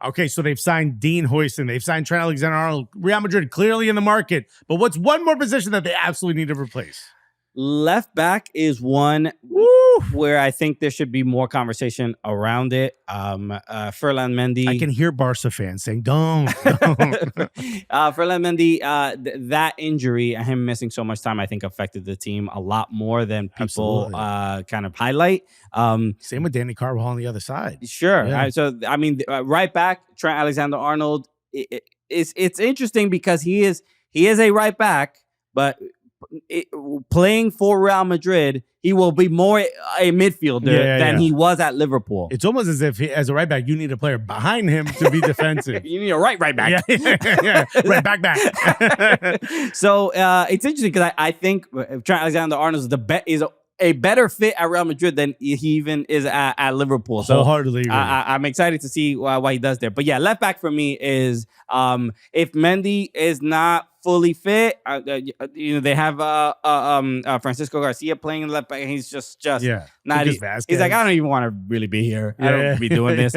Okay, so they've signed Dean Huijsen. They've signed Trent Alexander-Arnold. Real Madrid clearly in the market. But what's one more position that they absolutely need to replace? Left back is one where I think there should be more conversation around it. Ferland Mendy. I can hear Barca fans saying, don't. Ferland Mendy, that injury and him missing so much time, I think affected the team a lot more than people kind of highlight. Same with Danny Carvajal on the other side. Sure. Yeah. Right back, Trent Alexander-Arnold. It's interesting because he is a right back, but playing for Real Madrid, he will be more a midfielder than he was at Liverpool. It's almost as if, as a right back, you need a player behind him to be defensive. You need a right back. Yeah. Right back. So it's interesting because I think Trent Alexander-Arnold is a better fit at Real Madrid than he even is at Liverpool. So wholeheartedly agree. I'm excited to see what he does there. But yeah, left back for me is if Mendy is not fully fit, they have Francisco Garcia playing in left back, and he's just not. He's like, I don't even want to really be here. I don't want to be doing this.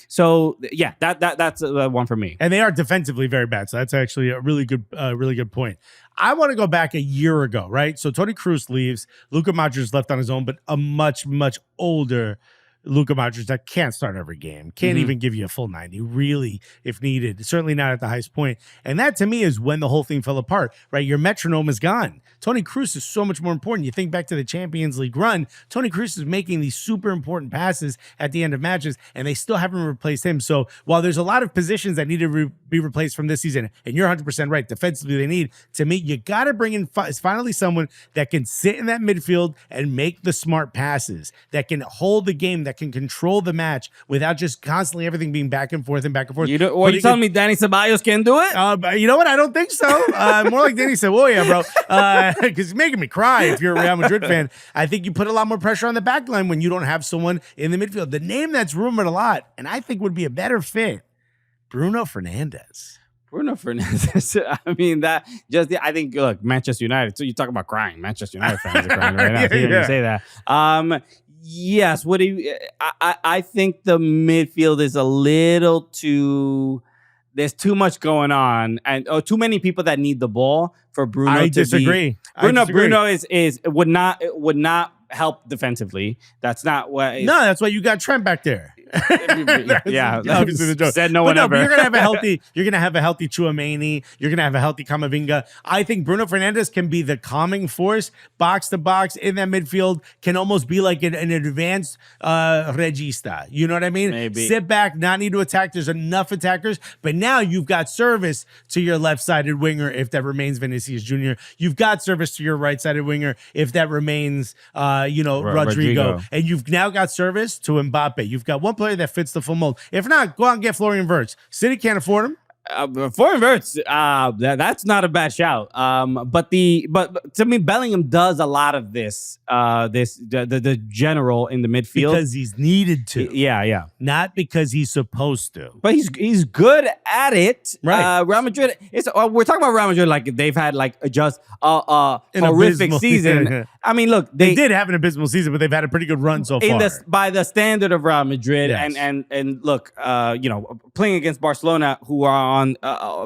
So yeah, that's one for me. And they are defensively very bad. So that's actually a really good point. I want to go back a year ago, right? So Toni Kroos leaves. Luka Modric is left on his own, but a much, much older Luka Modric that can't start every game, can't even give you a full 90, really, if needed. Certainly not at the highest point. And that, to me, is when the whole thing fell apart, right? Your metronome is gone. Toni Kroos is so much more important. You think back to the Champions League run, Toni Kroos is making these super important passes at the end of matches, and they still haven't replaced him. So while there's a lot of positions that need to be replaced from this season, and you're 100% right, defensively they need, to me, you got to bring in finally someone that can sit in that midfield and make the smart passes, that can hold the game, that can control the match without just constantly everything being back and forth and back and forth. You telling me Dani Ceballos can do it? You know what? I don't think so. More like Dani Ceballos, bro. Because it's making me cry if you're a Real Madrid fan. I think you put a lot more pressure on the back line when you don't have someone in the midfield. The name that's rumored a lot, and I think would be a better fit, Bruno Fernandes. Bruno Fernandes. I mean, I think, look, Manchester United. So you talk about crying. Manchester United fans are crying right now. You say that. Yes, I think the midfield is a little too. There's too much going on, and too many people that need the ball for Bruno. I disagree. Bruno would not help defensively. That's not what. No, that's why you got Trent back there. Yeah, obviously the joke. Said no one ever. You're gonna have a healthy. You're gonna have a healthy Tchouaméni. You're gonna have a healthy Camavinga. I think Bruno Fernandes can be the calming force, box to box in that midfield. Can almost be like an advanced regista. You know what I mean? Maybe sit back, not need to attack. There's enough attackers, but now you've got service to your left-sided winger if that remains Vinicius Jr. You've got service to your right-sided winger if that remains, Rodrigo, and you've now got service to Mbappe. You've got one player that fits the full mold. If not, go out and get Florian Wirtz. City can't afford him. Florian Wirtz, that's not a bad shout. But to me, Bellingham does a lot of this. The general in the midfield because he's needed to. Yeah. Not because he's supposed to. But he's good at it. Right. Real Madrid. We're talking about Real Madrid like they've had like just a horrific season. I mean, look, they did have an abysmal season, but they've had a pretty good run so far. By the standard of Real Madrid, yes. and look, playing against Barcelona, who are on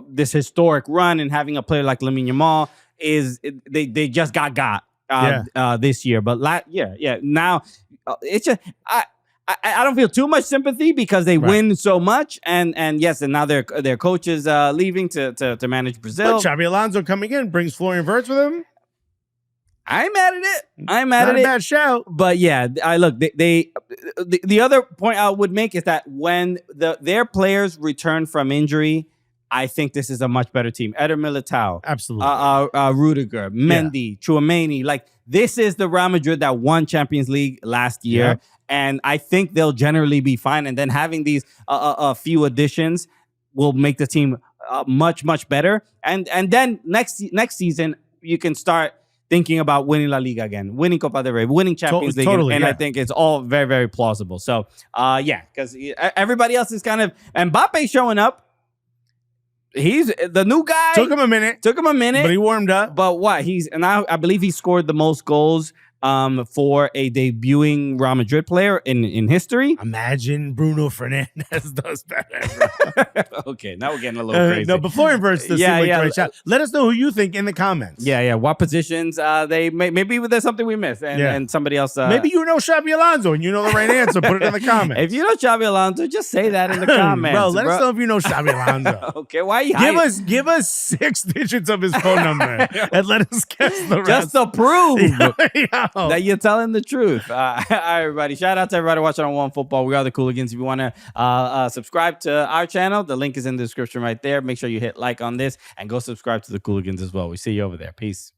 this historic run, and having a player like Lamine Yamal they just got this year. But now it's just I don't feel too much sympathy because they win so much, and now their coach is leaving to manage Brazil. But Xabi Alonso coming in brings Florian Wirtz with him. I'm mad at it. Not a bad shout. But yeah, the other point I would make is that when their players return from injury, I think this is a much better team. Eder Militao, absolutely. Rudiger, Mendy, Tchouaméni. Like, this is the Real Madrid that won Champions League last year, and I think they'll generally be fine. And then having these few additions will make the team much, much better. And then next season you can start thinking about winning La Liga again, winning Copa del Rey, winning Champions League, and I think it's all very, very plausible. So, because everybody else is kind of Mbappe showing up. He's the new guy. Took him a minute, but he warmed up. But what? I believe he scored the most goals for a debuting Real Madrid player in history. Imagine Bruno Fernandes does better. Okay, now we're getting a little crazy. No, before inverts the let us know who you think in the comments. Yeah. What positions they maybe there's something we missed, and somebody else. Maybe you know Xabi Alonso and you know the right answer. Put it in the comments. If you know Xabi Alonso, just say that in the comments. Bro, let us know if you know Xabi Alonso. Okay, why you give us 6 digits of his phone number and let us guess the rest. Just to prove that you're telling the truth. All right, everybody. Shout out to everybody watching on OneFootball. We are the Cooligans. If you want to subscribe to our channel, the link is in the description right there. Make sure you hit like on this and go subscribe to the Cooligans as well. We see you over there. Peace.